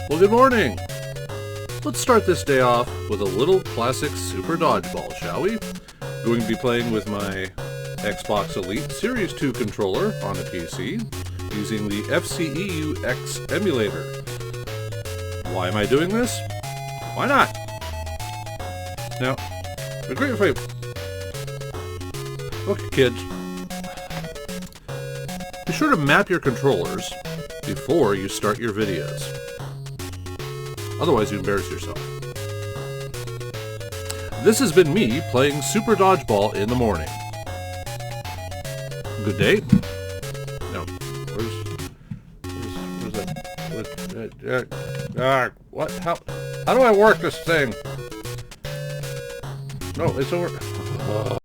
Well, good morning. Let's start this day off with a little classic Super Dodgeball, shall we? Going to be playing with my Xbox Elite Series 2 controller on a PC using the FCEU X emulator. Why am I doing this? Why not? Now, it'd be great if Okay, kids. Be sure to map your controllers before you start your videos. Otherwise, you embarrass yourself. This has been me playing Super Dodgeball in the morning. Good day. No, where's that? What? How do I work this thing? No, it's over.